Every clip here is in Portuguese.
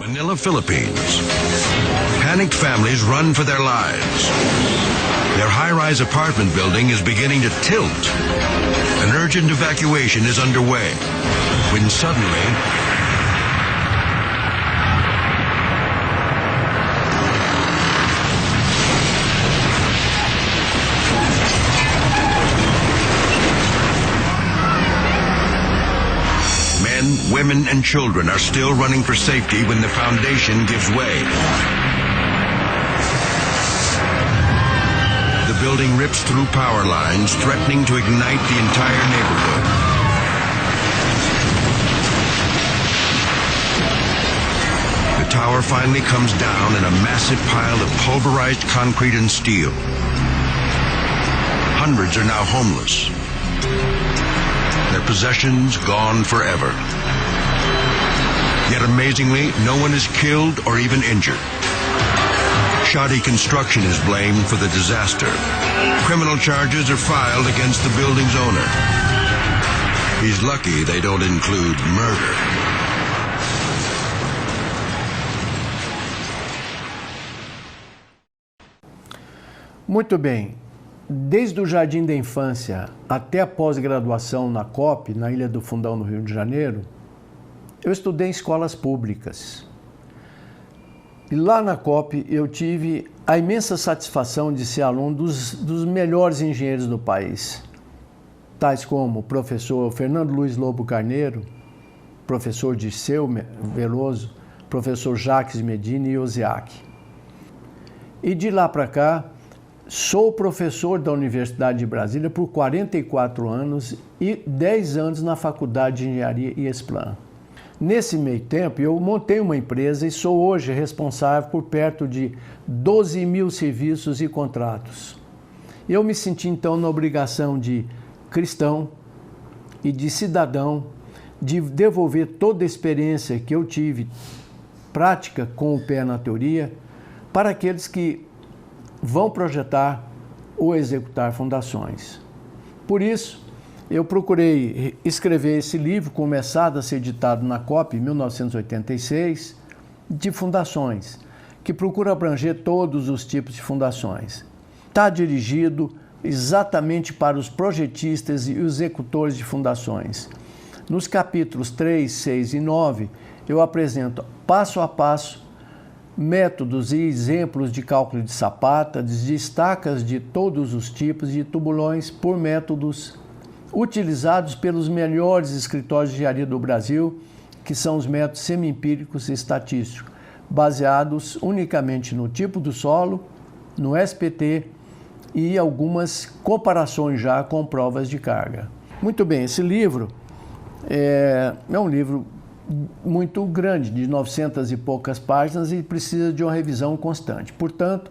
Manila, Philippines. Panicked families run for their lives. Their high-rise apartment building is beginning to tilt. An urgent evacuation is underway when suddenly men, women, and children are still running for safety when the foundation gives way. The building rips through power lines, threatening to ignite the entire neighborhood. The tower finally comes down in a massive pile of pulverized concrete and steel. Hundreds are now homeless. Their possessions gone forever. Yet amazingly, no one is killed or even injured. Shoddy construction is blamed for the disaster. Criminal charges are filed against the building's owner. He's lucky they don't include murder. Muito bem. Desde o jardim da infância até a pós-graduação na COP, na Ilha do Fundão, no Rio de Janeiro, eu estudei em escolas públicas. E lá na COP eu tive a imensa satisfação de ser aluno dos melhores engenheiros do país, tais como o professor Fernando Luiz Lobo Carneiro, professor Dirceu Veloso, professor Jacques Medina e Osiac. E de lá para cá, sou professor da Universidade de Brasília por 44 anos e 10 anos na Faculdade de Engenharia IESPLAN. Nesse meio tempo, eu montei uma empresa e sou hoje responsável por perto de 12 mil serviços e contratos. Eu me senti então na obrigação de cristão e de cidadão de devolver toda a experiência que eu tive, prática com o pé na teoria, para aqueles que vão projetar ou executar fundações. Por isso, eu procurei escrever esse livro, começado a ser editado na COP em 1986, de fundações, que procura abranger todos os tipos de fundações. Está dirigido exatamente para os projetistas e os executores de fundações. Nos capítulos 3, 6 e 9, eu apresento passo a passo métodos e exemplos de cálculo de sapata, de estacas de todos os tipos de tubulões por métodos utilizados pelos melhores escritórios de engenharia do Brasil, que são os métodos semi-empíricos e estatísticos, baseados unicamente no tipo do solo, no SPT e algumas comparações já com provas de carga. Muito bem, esse livro é um livro muito grande, de 900 e poucas páginas, e precisa de uma revisão constante. Portanto,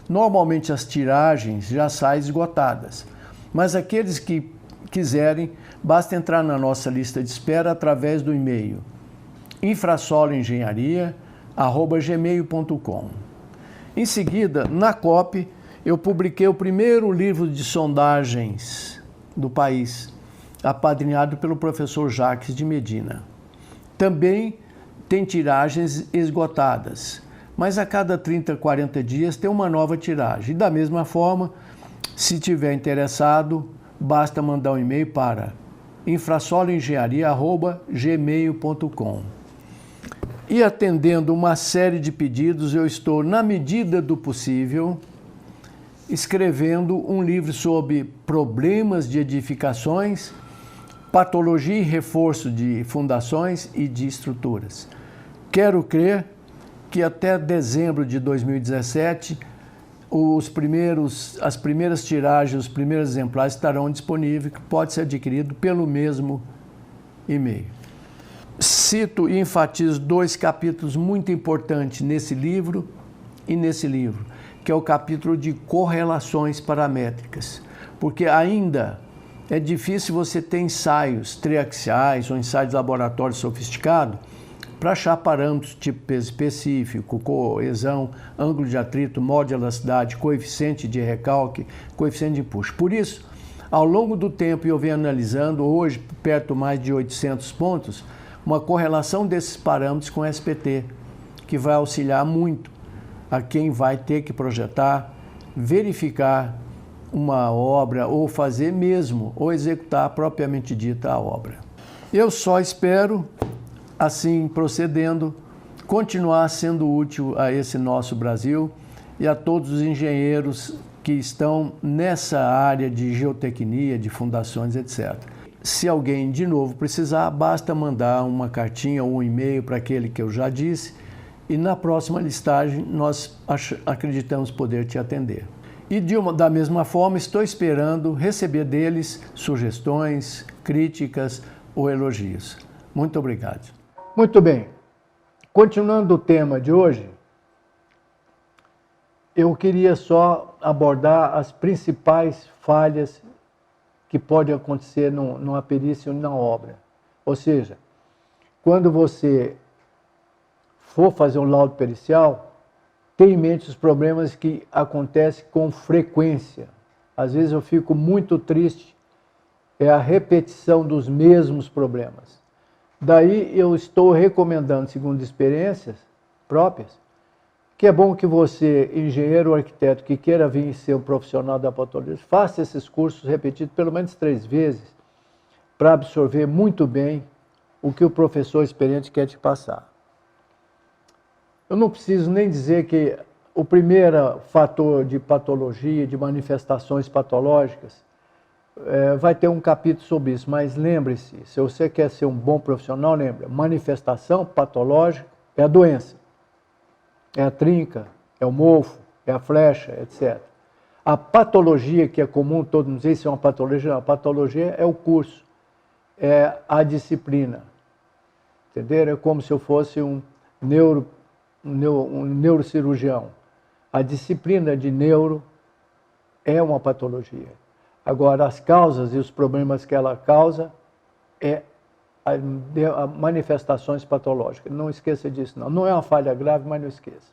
normalmente as tiragens já saem esgotadas, mas aqueles que quiserem, basta entrar na nossa lista de espera através do e-mail infrasoloengenharia@gmail.com. Em seguida, na COP, eu publiquei o primeiro livro de sondagens do país, apadrinhado pelo professor Jacques de Medina. Também tem tiragens esgotadas, mas a cada 30, 40 dias tem uma nova tiragem. E da mesma forma, se tiver interessado, basta mandar um e-mail para infrasoloengenharia@gmail.com. E atendendo uma série de pedidos, eu estou, na medida do possível, escrevendo um livro sobre problemas de edificações, patologia e reforço de fundações e de estruturas. Quero crer que até dezembro de 2017, as primeiras tiragens, os primeiros exemplares estarão disponíveis, que pode ser adquirido pelo mesmo e-mail. Cito e enfatizo 2 capítulos muito importantes nesse livro e nesse livro, que é o capítulo de correlações paramétricas, porque ainda é difícil você ter ensaios triaxiais ou ensaios de laboratório sofisticado para achar parâmetros tipo peso específico, coesão, ângulo de atrito, modo de elasticidade, coeficiente de recalque, coeficiente de empuxo. Por isso, ao longo do tempo, eu venho analisando, hoje, perto mais de 800 pontos, uma correlação desses parâmetros com SPT, que vai auxiliar muito a quem vai ter que projetar, verificar uma obra ou fazer mesmo, ou executar propriamente dita a obra. Eu só espero, assim procedendo, continuar sendo útil a esse nosso Brasil e a todos os engenheiros que estão nessa área de geotecnia, de fundações, etc. Se alguém de novo precisar, basta mandar uma cartinha ou um e-mail para aquele que eu já disse e na próxima listagem nós acreditamos poder te atender. E da mesma forma estou esperando receber deles sugestões, críticas ou elogios. Muito obrigado. Muito bem. Continuando o tema de hoje, eu queria só abordar as principais falhas que podem acontecer numa perícia ou na obra. Ou seja, quando você for fazer um laudo pericial, tenha em mente os problemas que acontecem com frequência. Às vezes eu fico muito triste, é a repetição dos mesmos problemas. Daí eu estou recomendando, segundo experiências próprias, que é bom que você, engenheiro ou arquiteto, que queira vir ser um profissional da patologia, faça esses cursos repetidos pelo menos 3 vezes, para absorver muito bem o que o professor experiente quer te passar. Eu não preciso nem dizer que o primeiro fator de patologia, de manifestações patológicas, vai ter um capítulo sobre isso, mas lembre-se, se você quer ser um bom profissional, lembre, manifestação patológica é a doença, é a trinca, é o mofo, é a flecha, etc. A patologia que é comum, todos dizem se é uma patologia, não, a patologia é o curso, é a disciplina, entenderam? É como se eu fosse um neurocirurgião. A disciplina de neuro é uma patologia. Agora, as causas e os problemas que ela causa é a manifestações patológicas. Não esqueça disso, não. Não é uma falha grave, mas não esqueça.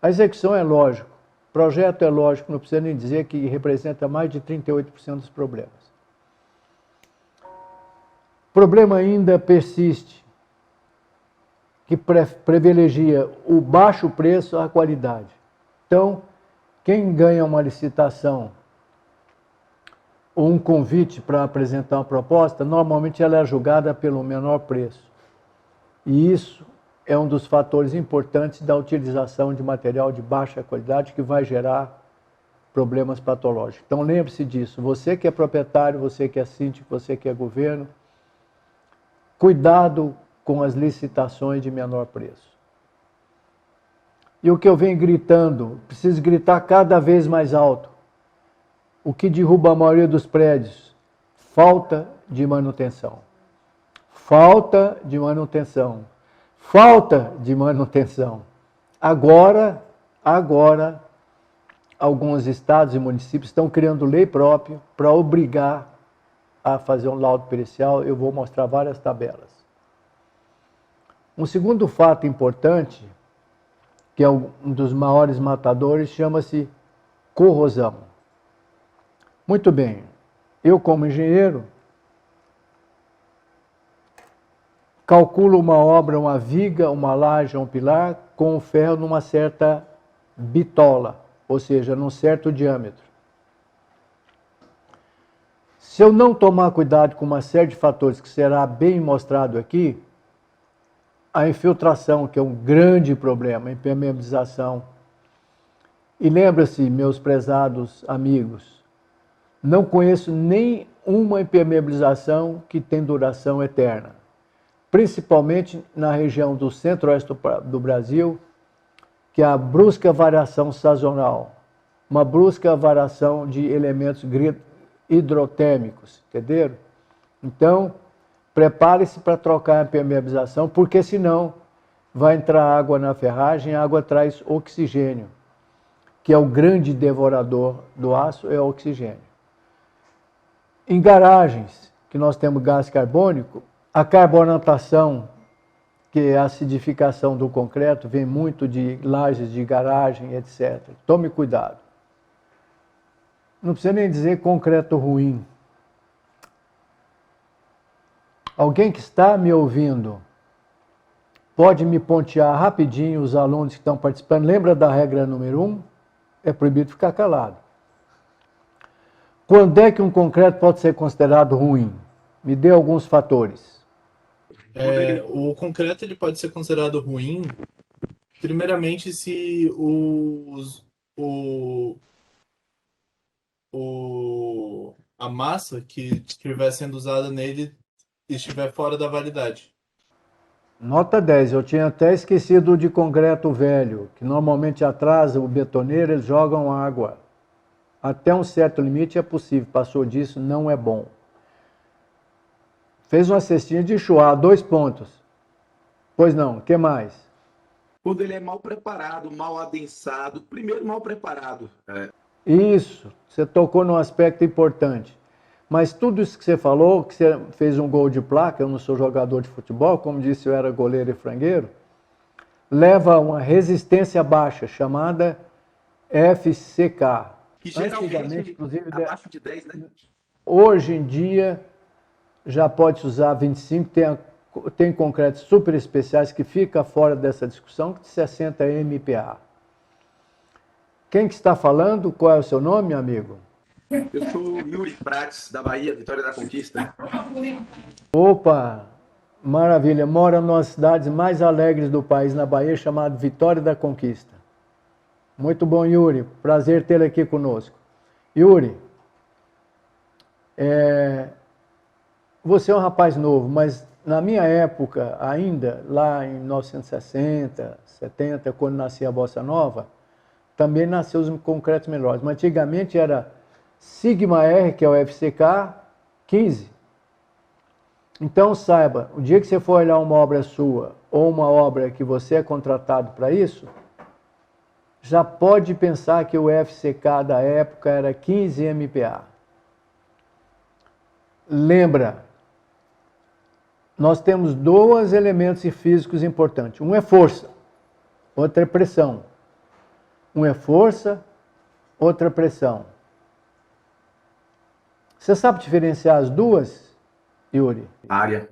A execução é lógico. O projeto é lógico, não precisa nem dizer que representa mais de 38% dos problemas. O problema ainda persiste, que privilegia o baixo preço à qualidade. Então, quem ganha uma licitação ou um convite para apresentar uma proposta, normalmente ela é julgada pelo menor preço. E isso é um dos fatores importantes da utilização de material de baixa qualidade que vai gerar problemas patológicos. Então lembre-se disso, você que é proprietário, você que é síndico, você que é governo, cuidado com as licitações de menor preço. E o que eu venho gritando, preciso gritar cada vez mais alto. O que derruba a maioria dos prédios? Falta de manutenção. Falta de manutenção. Falta de manutenção. Agora, alguns estados e municípios estão criando lei própria para obrigar a fazer um laudo pericial. Eu vou mostrar várias tabelas. Um segundo fato importante, que é um dos maiores matadores, chama-se corrosão. Muito bem, eu como engenheiro, calculo uma obra, uma viga, uma laje, um pilar, com o ferro numa certa bitola, ou seja, num certo diâmetro. Se eu não tomar cuidado com uma série de fatores que será bem mostrado aqui, a infiltração, que é um grande problema, a impermeabilização. E lembra-se, meus prezados amigos, não conheço nem uma impermeabilização que tem duração eterna. Principalmente na região do centro-oeste do Brasil, que é a brusca variação sazonal, uma brusca variação de elementos hidrotérmicos, entenderam? Então, prepare-se para trocar a impermeabilização, porque senão vai entrar água na ferragem, a água traz oxigênio, que é o grande devorador do aço, é o oxigênio. Em garagens, que nós temos gás carbônico, a carbonatação, que é a acidificação do concreto, vem muito de lajes de garagem, etc. Tome cuidado. Não precisa nem dizer concreto ruim. Alguém que está me ouvindo pode me pontear rapidinho os alunos que estão participando? Lembra da regra número 1? É proibido ficar calado. Quando é que um concreto pode ser considerado ruim? Me dê alguns fatores. O concreto ele pode ser considerado ruim, primeiramente, se a massa que estiver sendo usada nele estiver fora da validade. Nota 10, eu tinha até esquecido de concreto velho, que normalmente atrasa o betoneiro, eles jogam água. Até um certo limite é possível, passou disso, não é bom. Fez uma cestinha de chuá, 2 pontos. Pois não, o que mais? Quando ele é mal preparado, mal adensado, primeiro mal preparado. Isso, você tocou num aspecto importante. Mas tudo isso que você falou, que você fez um gol de placa, eu não sou jogador de futebol, como disse, eu era goleiro e frangueiro, leva a uma resistência baixa, chamada FCK. Que geralmente, Antigamente, inclusive, abaixo de 10, né? hoje em dia, já pode usar 25, tem concretos super especiais que fica fora dessa discussão, de 60 MPa. Quem que está falando? Qual é o seu nome, amigo? Eu sou o Yuri Prates, da Bahia, Vitória da Conquista. Opa, maravilha. Mora numa das cidades mais alegres do país, na Bahia, chamada Vitória da Conquista. Muito bom, Yuri. Prazer tê-lo aqui conosco. Yuri, você é um rapaz novo, mas na minha época, ainda, lá em 1960, 70, quando nascia a Bossa Nova, também nasceu os concretos melhores. Mas antigamente era Sigma R, que é o FCK, 15. Então saiba, o dia que você for olhar uma obra sua, ou uma obra que você é contratado para isso, já pode pensar que o FCK da época era 15 MPa. Lembra, nós temos 2 elementos físicos importantes. Um é força, outro é pressão. Um é força, outra é pressão. Você sabe diferenciar as duas, Yuri? Área.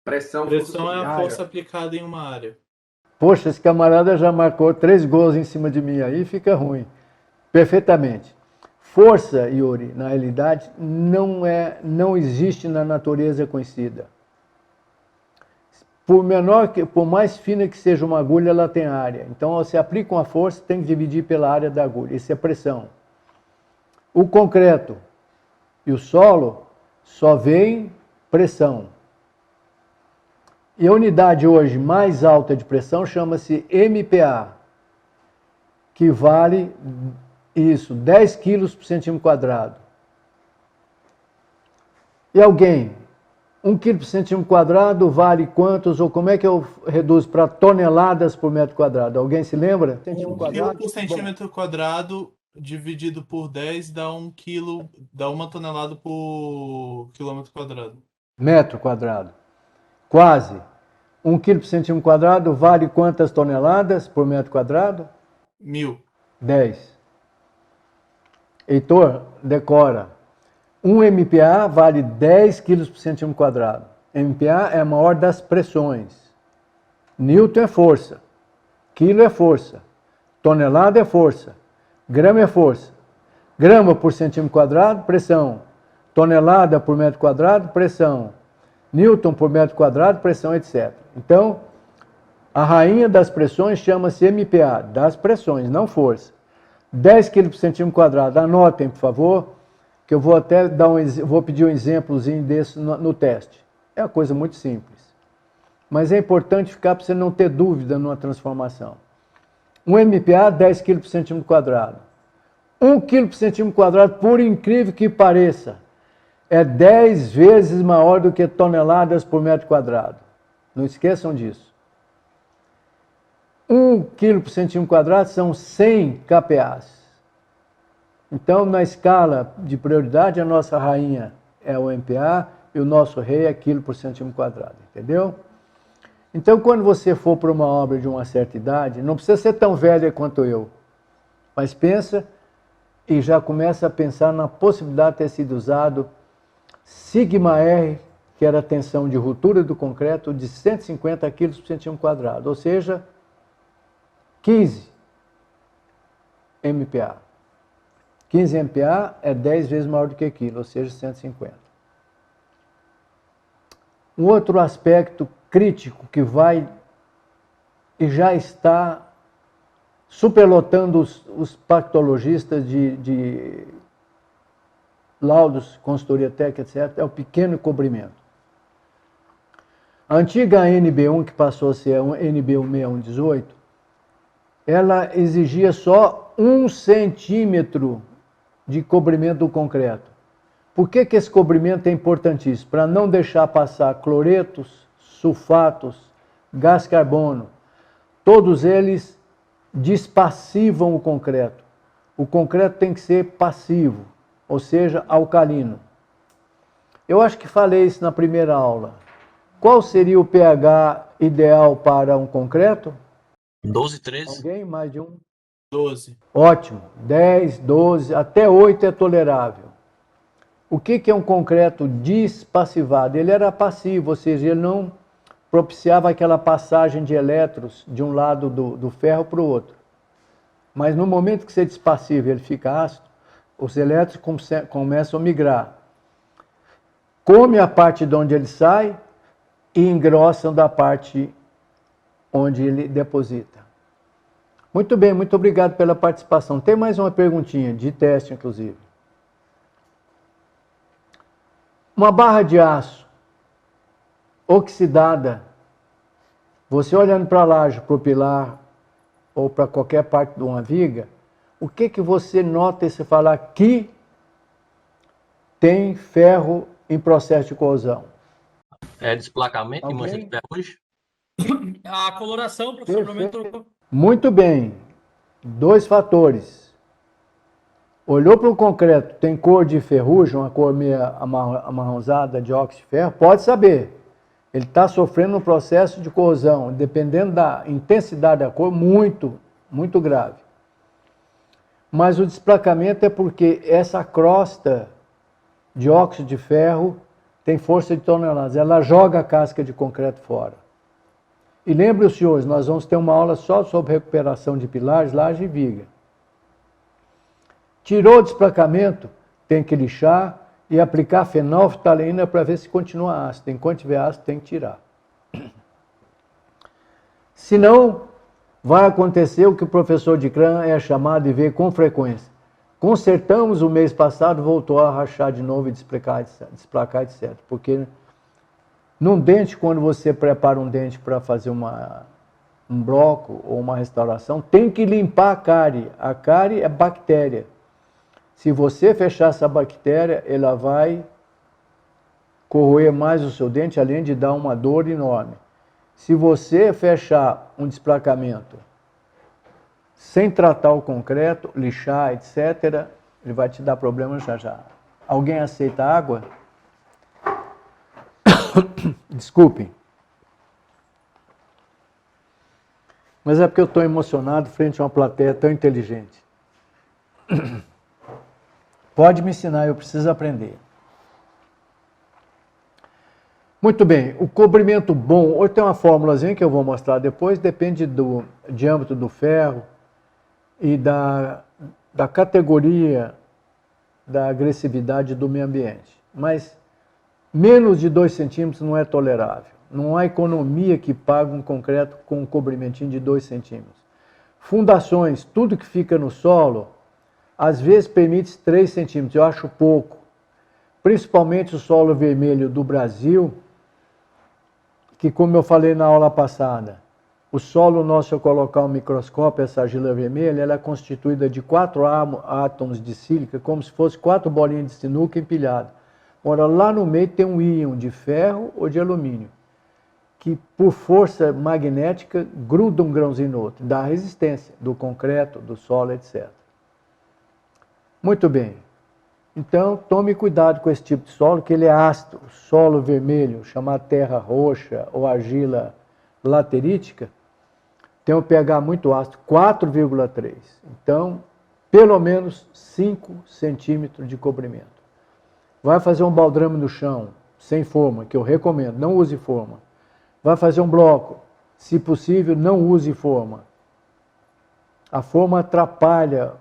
Pressão É a força aplicada em uma área. Poxa, esse camarada já marcou 3 gols em cima de mim, aí fica ruim. Perfeitamente. Força, Yuri, na realidade, não existe na natureza conhecida. Por mais fina que seja uma agulha, ela tem área. Então, você aplica uma força, tem que dividir pela área da agulha. Isso é pressão. O concreto e o solo só veem pressão. E a unidade hoje mais alta de pressão chama-se MPa, que vale isso, 10 quilos por centímetro quadrado. E alguém, 1 quilo por centímetro quadrado vale quantos, ou como é que eu reduzo para toneladas por metro quadrado? Alguém se lembra? 1 quilo por centímetro quadrado dividido por 10 dá 1 quilo, dá 1 tonelada por quilômetro quadrado. Metro quadrado. Quase. 1 quilo por centímetro quadrado vale quantas toneladas por metro quadrado? 1000. 10. Heitor, decora. 1 MPa vale 10 quilos por centímetro quadrado. MPa é a maior das pressões. Newton é força. Quilo é força. Tonelada é força. Grama é força. Grama por centímetro quadrado, pressão. Tonelada por metro quadrado, pressão. Newton por metro quadrado, pressão, etc. Então, a rainha das pressões chama-se MPa, das pressões, não força. 10 kg por centímetro quadrado. Anotem, por favor, que eu vou até vou pedir um exemplozinho desse no teste. É uma coisa muito simples. Mas é importante ficar para você não ter dúvida numa transformação. 1 MPa, 10 kg por centímetro quadrado. 1 kg por centímetro quadrado, por incrível que pareça, é 10 vezes maior do que toneladas por metro quadrado. Não esqueçam disso. 1 kg por centímetro quadrado são 100 kPas. Então, na escala de prioridade, a nossa rainha é o MPa e o nosso rei é quilo por centímetro quadrado, entendeu? Então, quando você for para uma obra de uma certa idade, não precisa ser tão velha quanto eu, mas pensa e já começa a pensar na possibilidade de ter sido usado Sigma R que era a tensão de ruptura do concreto, de 150 kg por centímetro quadrado, ou seja, 15 MPa. 15 MPa é 10 vezes maior do que quilo, ou seja, 150. Um outro aspecto crítico que vai e já está superlotando os pactologistas de laudos, consultoria técnica, etc., é o pequeno cobrimento. A antiga NB1, que passou a ser a NB16118, ela exigia só 1 centímetro de cobrimento do concreto. Por que esse cobrimento é importantíssimo? Para não deixar passar cloretos, sulfatos, gás carbono. Todos eles despassivam o concreto. O concreto tem que ser passivo, ou seja, alcalino. Eu acho que falei isso na primeira aula. Qual seria o pH ideal para um concreto? 12, 13. Alguém? Mais de um? 12. Ótimo. 10, 12, até 8 é tolerável. O que é um concreto despassivado? Ele era passivo, ou seja, ele não propiciava aquela passagem de elétrons de um lado do ferro para o outro. Mas no momento que você despassiva e ele fica ácido, os elétrons começam a migrar. Come a parte de onde ele sai e engrossam da parte onde ele deposita. Muito bem, muito obrigado pela participação. Tem mais uma perguntinha, de teste inclusive. Uma barra de aço oxidada, você olhando para a laje, para o pilar ou para qualquer parte de uma viga, o que você nota se falar que tem ferro em processo de corrosão? É desplacamento e Alguém? mancha de ferrugem. A coloração, professor, provavelmente. Muito bem. 2 fatores. Olhou para o concreto, tem cor de ferrugem, uma cor meio amarronzada de óxido de ferro, pode saber. Ele está sofrendo um processo de corrosão, dependendo da intensidade da cor, muito, muito grave. Mas o desplacamento é porque essa crosta de óxido de ferro tem força de toneladas, ela joga a casca de concreto fora. E lembre os senhores, nós vamos ter uma aula só sobre recuperação de pilares, laje e viga. Tirou o desplacamento, tem que lixar e aplicar fenolftaleína para ver se continua ácido. Enquanto tiver ácido, tem que tirar. Senão, vai acontecer o que o professor de CRAN é chamado de ver com frequência. Consertamos o mês passado, voltou a rachar de novo e desplacar, etc. Porque num dente, quando você prepara um dente para fazer um bloco ou uma restauração, tem que limpar a cárie. A cárie é bactéria. Se você fechar essa bactéria, ela vai corroer mais o seu dente, além de dar uma dor enorme. Se você fechar um desplacamento sem tratar o concreto, lixar, etc., ele vai te dar problemas já já. Alguém aceita água? Desculpem. Mas é porque eu estou emocionado frente a uma plateia tão inteligente. Pode me ensinar, eu preciso aprender. Muito bem, o cobrimento bom, hoje tem uma fórmulazinha que eu vou mostrar depois, depende do diâmetro do ferro e da categoria da agressividade do meio ambiente. Mas menos de 2 centímetros não é tolerável. Não há economia que pague um concreto com um cobrimentinho de 2 centímetros. Fundações, tudo que fica no solo, às vezes permite 3 centímetros, eu acho pouco. Principalmente o solo vermelho do Brasil, que como eu falei na aula passada, o solo nosso, se eu colocar um microscópio, essa argila vermelha, ela é constituída de 4 átomos de sílica, como se fosse 4 bolinhas de sinuca empilhadas. Ora, lá no meio tem um íon de ferro ou de alumínio, que por força magnética gruda um grãozinho no outro, dá resistência do concreto, do solo, etc. Muito bem. Então, tome cuidado com esse tipo de solo, que ele é ácido. Solo vermelho, chamado terra roxa ou argila laterítica, tem um pH muito ácido, 4,3. Então, pelo menos 5 centímetros de cobrimento. Vai fazer um baldrame no chão, sem forma, que eu recomendo, não use forma. Vai fazer um bloco, se possível, não use forma. A forma atrapalha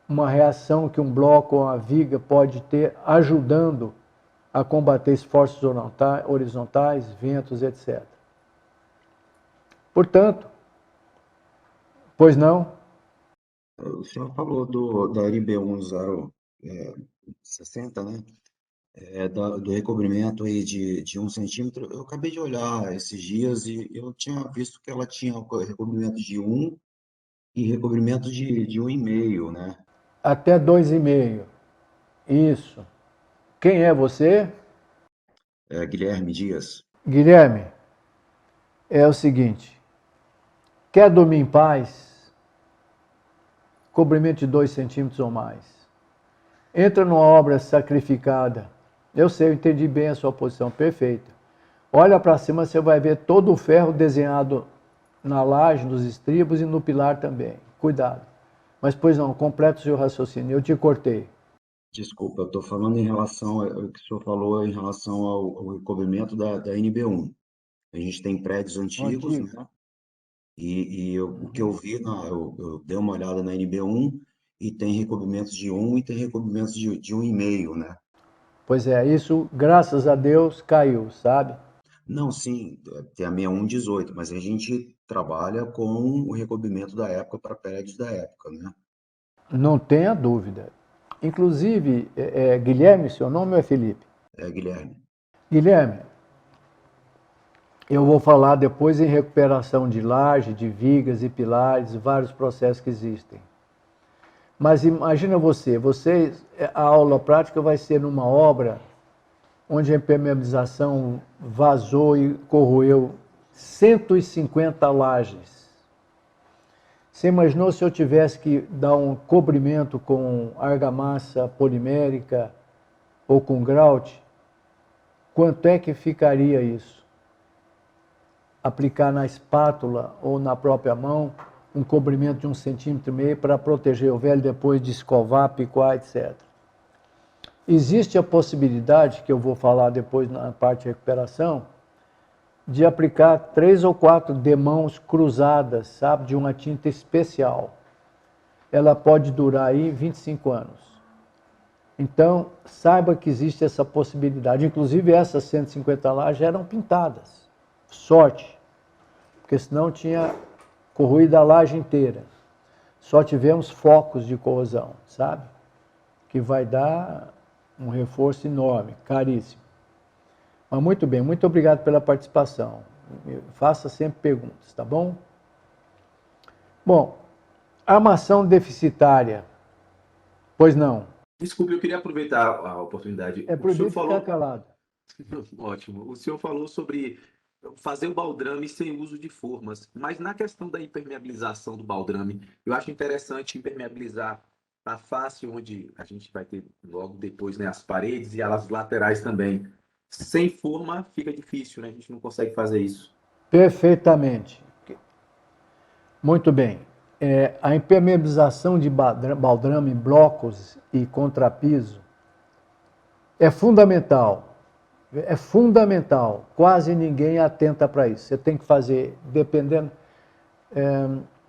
uma reação que um bloco ou uma viga pode ter, ajudando a combater esforços horizontais, ventos, etc. Portanto, pois não? O senhor falou da NB1060, né? Do recobrimento aí de 1 centímetro. Eu acabei de olhar esses dias e eu tinha visto que ela tinha recobrimento de 1 e recobrimento de 1,5, né? Até 2,5. Isso. Quem é você? Guilherme Dias. Guilherme, é o seguinte. Quer dormir em paz? Cobrimento de 2 centímetros ou mais. Entra numa obra sacrificada. Eu sei, eu entendi bem a sua posição, perfeita. Olha para cima, você vai ver todo o ferro desenhado na laje, nos estribos e no pilar também. Cuidado. Mas, pois não, completa o seu raciocínio. Eu te cortei. Desculpa, eu estou falando em relação ao que o senhor falou em relação ao recobrimento da NB1. A gente tem prédios antigos, né? O que eu vi, eu dei uma olhada na NB1 e tem recobrimentos de 1 e tem recobrimentos de 1,5, né? Pois é, isso, graças a Deus, caiu, sabe? Não, sim, tem a 6118, mas a gente trabalha com o recobrimento da época para prédios da época, né? Não tenha dúvida. Inclusive, Guilherme, seu nome ou é Felipe? Guilherme. Guilherme, eu vou falar depois em recuperação de laje, de vigas e pilares, vários processos que existem. Mas imagina a aula prática vai ser numa obra onde a impermeabilização vazou e corroeu 150 lajes. Você imaginou se eu tivesse que dar um cobrimento com argamassa polimérica ou com grout? Quanto é que ficaria isso? Aplicar na espátula ou na própria mão um cobrimento de 1,5 centímetro para proteger o velho depois de escovar, picoar, etc. Existe a possibilidade, que eu vou falar depois na parte de recuperação, de aplicar 3 ou 4 demãos cruzadas, sabe, de uma tinta especial. Ela pode durar aí 25 anos. Então, saiba que existe essa possibilidade. Inclusive, essas 150 lajes eram pintadas. Sorte, porque senão tinha corroído a laje inteira. Só tivemos focos de corrosão, sabe? Que vai dar um reforço enorme, caríssimo. Mas muito bem, muito obrigado pela participação. Faça sempre perguntas, tá bom? Bom, armação deficitária. Pois não. Desculpe, eu queria aproveitar a oportunidade. É proibido ficar calado. Ótimo. O senhor falou sobre fazer o baldrame sem uso de formas, mas na questão da impermeabilização do baldrame, eu acho interessante impermeabilizar a face, onde a gente vai ter logo depois, né, as paredes e as laterais também. Sem forma fica difícil, né? A gente não consegue fazer isso. Perfeitamente. Muito bem. A impermeabilização de baldrame, blocos e contrapiso é fundamental. É fundamental. Quase ninguém atenta para isso. Você tem que fazer, dependendo...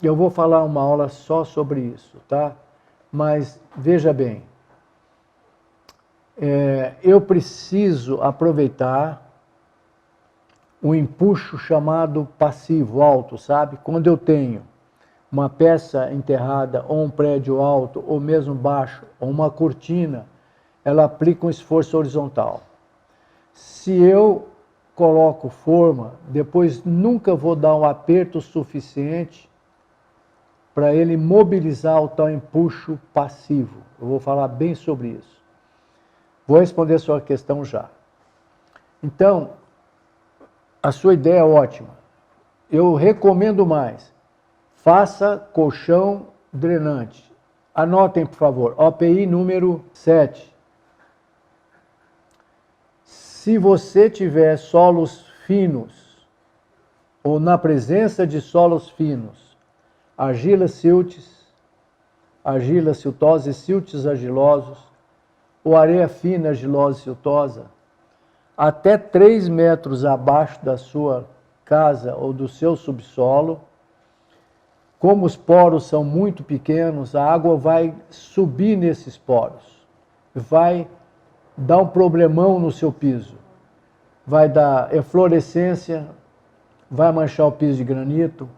eu vou falar uma aula só sobre isso, tá? Mas, veja bem, eu preciso aproveitar um empuxo chamado passivo alto, sabe? Quando eu tenho uma peça enterrada, ou um prédio alto, ou mesmo baixo, ou uma cortina, ela aplica um esforço horizontal. Se eu coloco forma, depois nunca vou dar um aperto suficiente para ele mobilizar o tal empuxo passivo. Eu vou falar bem sobre isso. Vou responder a sua questão já. Então, a sua ideia é ótima. Eu recomendo mais. Faça colchão drenante. Anotem, por favor, OPI número 7. Se você tiver solos finos, ou na presença de solos finos, argila siltes, argila siltosa e siltes argilosos, ou areia fina, argilosa e siltosa, até 3 metros abaixo da sua casa ou do seu subsolo. Como os poros são muito pequenos, a água vai subir nesses poros, vai dar um problemão no seu piso, vai dar eflorescência, vai manchar o piso de granito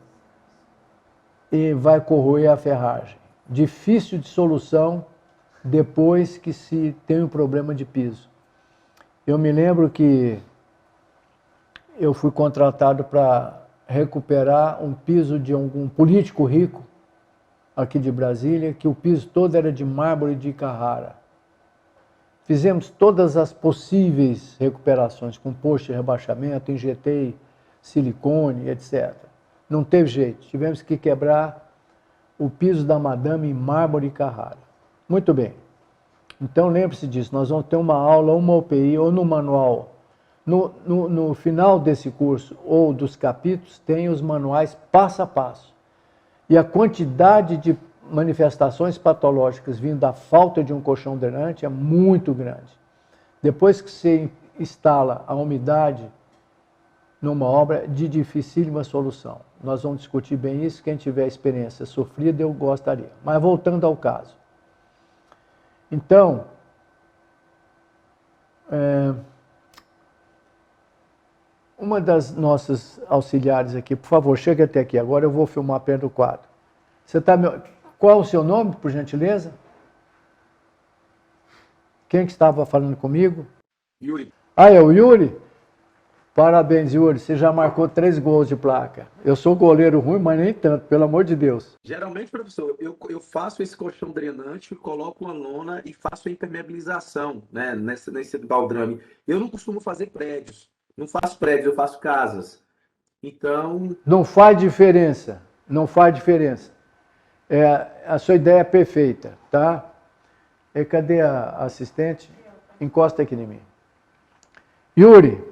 e vai corroer a ferragem. Difícil de solução depois que se tem um problema de piso. Eu me lembro que eu fui contratado para recuperar um piso de algum político rico aqui de Brasília, que o piso todo era de mármore de Carrara. Fizemos todas as possíveis recuperações, com posto de rebaixamento, injetei silicone, etc. Não teve jeito, tivemos que quebrar o piso da madame em mármore de Carrara. Muito bem. Então lembre-se disso, nós vamos ter uma aula, uma UPI ou no manual. No final desse curso ou dos capítulos tem os manuais passo a passo. E a quantidade de manifestações patológicas vindo da falta de um colchão drenante é muito grande. Depois que você instala a umidade numa obra, de dificílima solução. Nós vamos discutir bem isso, quem tiver experiência sofrida eu gostaria. Mas voltando ao caso. Então, uma das nossas auxiliares aqui, por favor, chega até aqui, agora eu vou filmar a perna do quadro. Você tá, qual é o seu nome, por gentileza? Quem que estava falando comigo? Yuri. Ah, é o Yuri? Parabéns, Yuri, você já marcou 3 gols de placa. Eu sou goleiro ruim, mas nem tanto, pelo amor de Deus. Geralmente, professor, eu faço esse colchão drenante, coloco uma lona e faço a impermeabilização, né, nesse baldrame. Eu não costumo fazer prédios. Não faço prédios, eu faço casas. Então... Não faz diferença. Não faz diferença. A sua ideia é perfeita, tá? E cadê a assistente? Encosta aqui em mim. Yuri,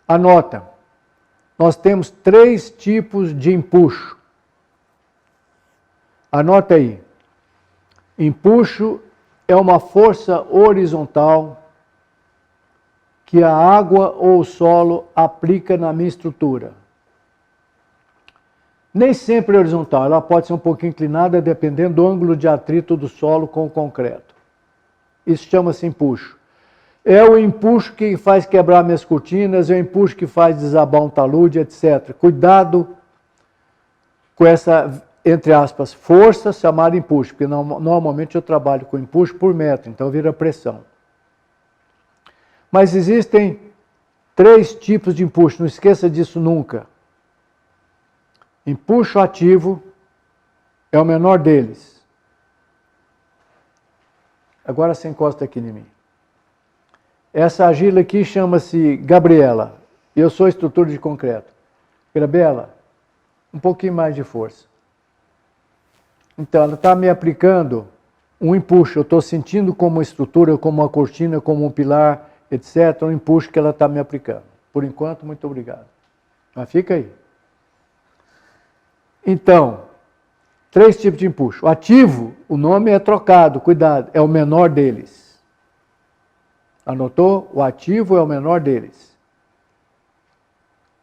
anota. Nós temos 3 tipos de empuxo. Anota aí. Empuxo é uma força horizontal que a água ou o solo aplica na minha estrutura. Nem sempre é horizontal, ela pode ser um pouquinho inclinada dependendo do ângulo de atrito do solo com o concreto. Isso chama-se empuxo. É o empuxo que faz quebrar minhas cortinas, é o empuxo que faz desabar um talude, etc. Cuidado com essa, entre aspas, força chamada empuxo, porque normalmente eu trabalho com empuxo por metro, então vira pressão. Mas existem 3 tipos de empuxo, não esqueça disso nunca. Empuxo ativo é o menor deles. Agora você encosta aqui em mim. Essa argila aqui chama-se Gabriela. Eu sou estrutura de concreto. Gabriela, um pouquinho mais de força. Então, ela está me aplicando um empuxo. Eu estou sentindo como uma estrutura, como uma cortina, como um pilar, etc. Um empuxo que ela está me aplicando. Por enquanto, muito obrigado. Mas fica aí. Então, 3 tipos de empuxo. O ativo, o nome é trocado, cuidado, é o menor deles. Anotou? O ativo é o menor deles.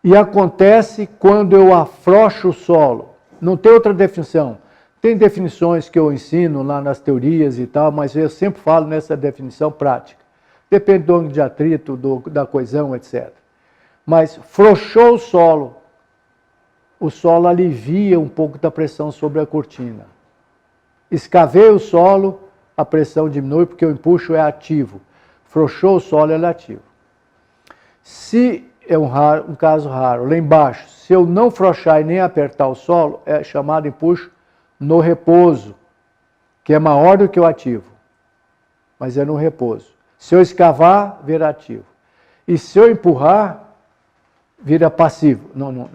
E acontece quando eu afrouxo o solo. Não tem outra definição. Tem definições que eu ensino lá nas teorias e tal, mas eu sempre falo nessa definição prática. Depende do ângulo de atrito, da coesão, etc. Mas frouxou o solo alivia um pouco da pressão sobre a cortina. Escavei o solo, a pressão diminui porque o empuxo é ativo. Frouxou o solo, ele é ativo. Se é um caso raro, lá embaixo, se eu não frouxar e nem apertar o solo, é chamado empuxo no repouso, que é maior do que o ativo, mas é no repouso. Se eu escavar, vira ativo. E se eu empurrar, vira passivo. Não.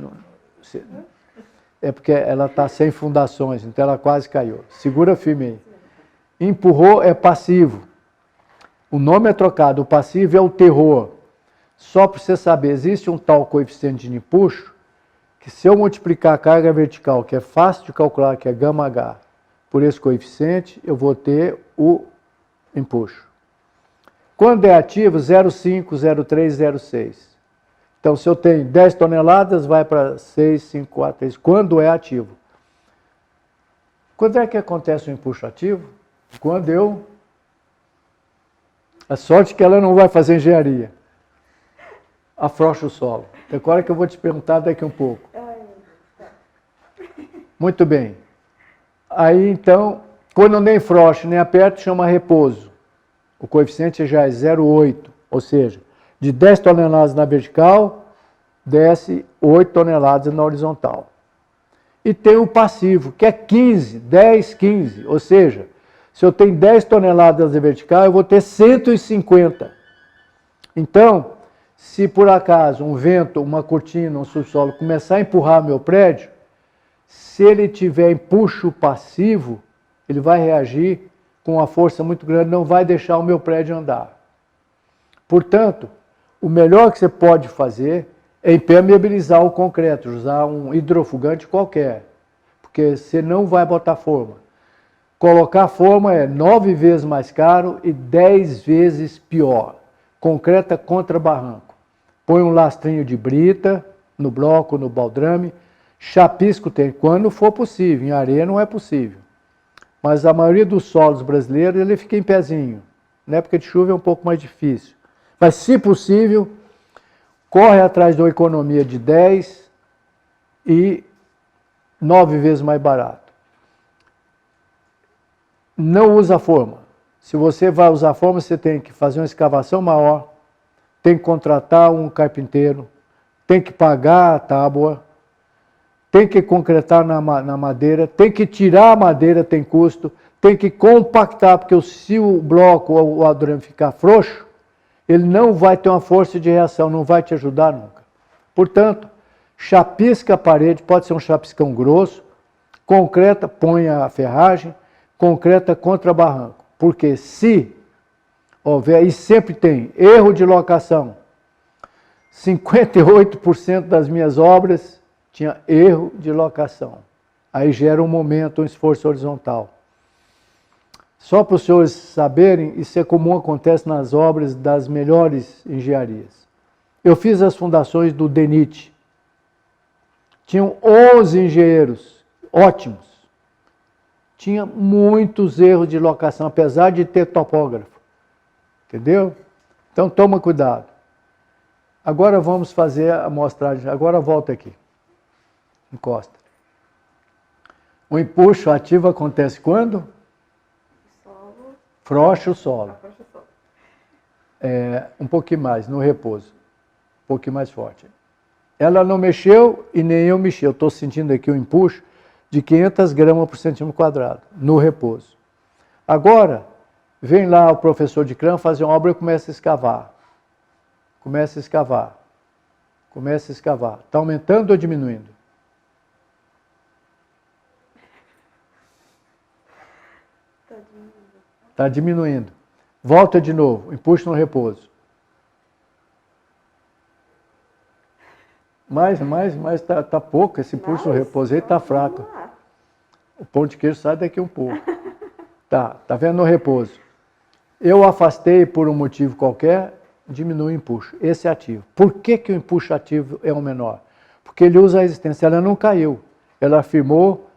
É porque ela está sem fundações, então ela quase caiu. Segura firme aí. Empurrou é passivo. O nome é trocado, o passivo é o terror. Só para você saber, existe um tal coeficiente de empuxo, que se eu multiplicar a carga vertical, que é fácil de calcular, que é γH, por esse coeficiente, eu vou ter o empuxo. Quando é ativo, 0,5, 0,3, 0,6. Então, se eu tenho 10 toneladas, vai para 6, 5, 4, 3. Quando é ativo. Quando é que acontece o empuxo ativo? Quando eu... A sorte que ela não vai fazer engenharia. Afrouxa o solo. Agora que eu vou te perguntar daqui um pouco. Muito bem. Aí, então, quando nem frouxa nem aperta, chama repouso. O coeficiente já é 0,8, ou seja, de 10 toneladas na vertical, desce 8 toneladas na horizontal. E tem o passivo, que é 15, 10, 15, ou seja, se eu tenho 10 toneladas na vertical, eu vou ter 150. Então, se por acaso um vento, uma cortina, um subsolo começar a empurrar meu prédio, se ele tiver empuxo passivo, ele vai reagir com uma força muito grande, não vai deixar o meu prédio andar. Portanto, o melhor que você pode fazer é impermeabilizar o concreto, usar um hidrofugante qualquer, porque você não vai botar forma. Colocar forma é 9 vezes mais caro e 10 vezes pior. Concreta contra barranco. Põe um lastrinho de brita no bloco, no baldrame, chapisco tem, quando for possível, em areia não é possível. Mas a maioria dos solos brasileiros, ele fica em pezinho. Na época de chuva é um pouco mais difícil. Mas, se possível, corre atrás de uma economia de 10 e 9 vezes mais barato. Não usa forma. Se você vai usar forma, você tem que fazer uma escavação maior, tem que contratar um carpinteiro, tem que pagar a tábua, tem que concretar na madeira, tem que tirar a madeira, tem custo, tem que compactar, porque se o bloco ou o adrame ficar frouxo, ele não vai ter uma força de reação, não vai te ajudar nunca. Portanto, chapisca a parede, pode ser um chapiscão grosso, concreta, põe a ferragem, concreta contra barranco. Porque se houver, e sempre tem, erro de locação, 58% das minhas obras tinha erro de locação. Aí gera um momento, um esforço horizontal. Só para os senhores saberem, isso é comum, acontece nas obras das melhores engenharias. Eu fiz as fundações do DENIT. Tinham 11 engenheiros, ótimos. Tinha muitos erros de locação, apesar de ter topógrafo. Entendeu? Então toma cuidado. Agora vamos fazer a amostragem. Agora volta aqui. Encosta. O empuxo ativo acontece quando? Frouxa o solo. Um pouquinho mais, no repouso. Um pouquinho mais forte. Ela não mexeu e nem eu mexi. Eu estou sentindo aqui o empuxo de 500 gramas por centímetro quadrado, no repouso. Agora, vem lá o professor de CRAM fazer uma obra e começa a escavar. Começa a escavar. Começa a escavar. Está aumentando ou diminuindo? Está diminuindo. Volta de novo, empuxa no repouso. Mais, está pouco, esse impulso no repouso aí está fraco. O pão de queijo sai daqui um pouco. Tá vendo no repouso. Eu afastei por um motivo qualquer, diminui o empuxo. Esse é ativo. Por que o empuxo ativo é o menor? Porque ele usa a resistência, ela não caiu. Ela firmou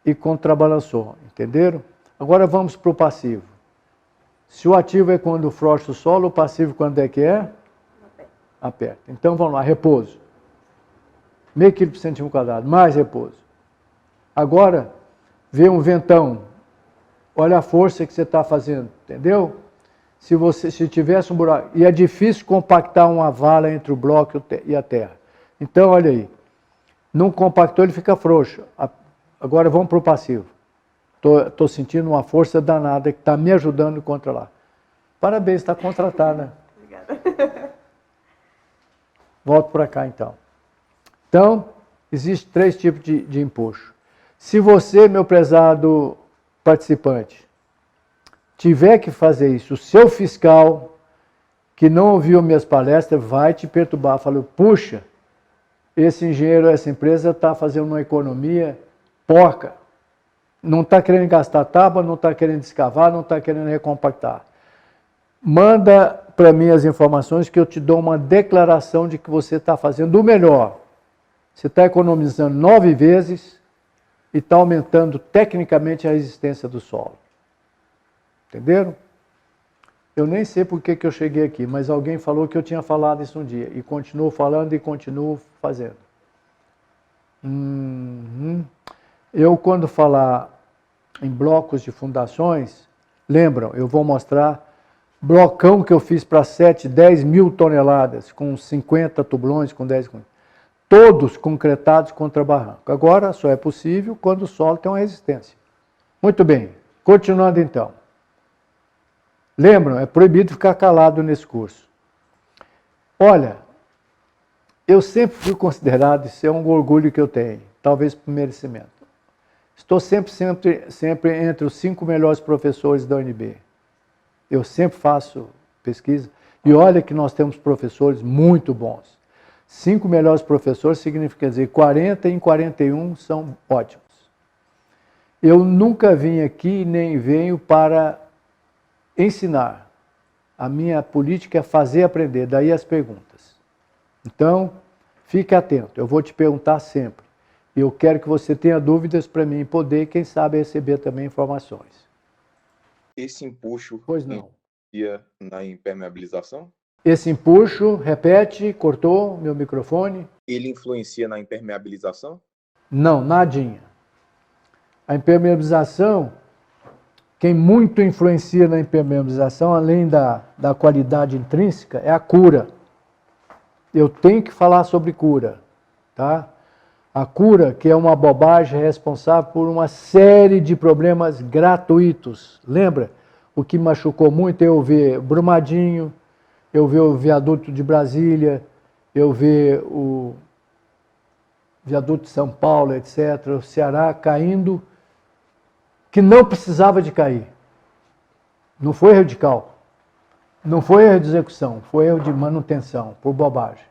e contrabalançou, entenderam? Agora vamos para o passivo. Se o ativo é quando frouxa o solo, o passivo quando é que é? Aperta. Então vamos lá, repouso. Meio quilo por centímetro quadrado, mais repouso. Agora, vê um ventão. Olha a força que você está fazendo, entendeu? Se tivesse um buraco, e é difícil compactar uma vala entre o bloco e a terra. Então, olha aí. Não compactou, ele fica frouxo. Agora vamos para o passivo. Estou sentindo uma força danada que está me ajudando a controlar. Parabéns, está contratada. Obrigada. Volto para cá, então. Então, existem 3 tipos de empuxo. Se você, meu prezado participante, tiver que fazer isso, o seu fiscal, que não ouviu minhas palestras, vai te perturbar. Falou, puxa, esse engenheiro, essa empresa está fazendo uma economia porca. Não está querendo gastar tábua, não está querendo escavar, não está querendo recompactar. manda para mim as informações que eu te dou uma declaração de que você está fazendo o melhor. Você está economizando 9 vezes e está aumentando tecnicamente a resistência do solo. Entenderam? Eu nem sei por que eu cheguei aqui, mas alguém falou que eu tinha falado isso um dia. E continuo falando e continuo fazendo. Eu, quando falar em blocos de fundações, lembram, eu vou mostrar blocão que eu fiz para 7, 10 mil toneladas, com 50 tublões, com 10... Todos concretados contra barranco. Agora, só é possível quando o solo tem uma resistência. Muito bem, continuando então. Lembram, é proibido ficar calado nesse curso. Olha, eu sempre fui considerado, isso é um orgulho que eu tenho, talvez por merecimento. Estou sempre entre os 5 melhores professores da UNB. Eu sempre faço pesquisa e olha que nós temos professores muito bons. 5 melhores professores significa dizer 40 em 41 são ótimos. Eu nunca vim aqui nem venho para ensinar. A minha política é fazer aprender, daí as perguntas. Então, fique atento, eu vou te perguntar sempre. Eu quero que você tenha dúvidas para mim poder, quem sabe, receber também informações. Esse empuxo Pois não. influencia na impermeabilização? Esse empuxo, repete, cortou meu microfone. Ele influencia na impermeabilização? Não, nadinha. A impermeabilização, quem muito influencia na impermeabilização, além da qualidade intrínseca, é a cura. Eu tenho que falar sobre cura, tá? A cura, que é uma bobagem responsável por uma série de problemas gratuitos. Lembra? O que machucou muito é eu ver Brumadinho, eu ver o viaduto de Brasília, eu ver o viaduto de São Paulo, etc., o Ceará caindo, que não precisava de cair. Não foi erro de cálculo, não foi erro de execução, foi erro de manutenção, por bobagem.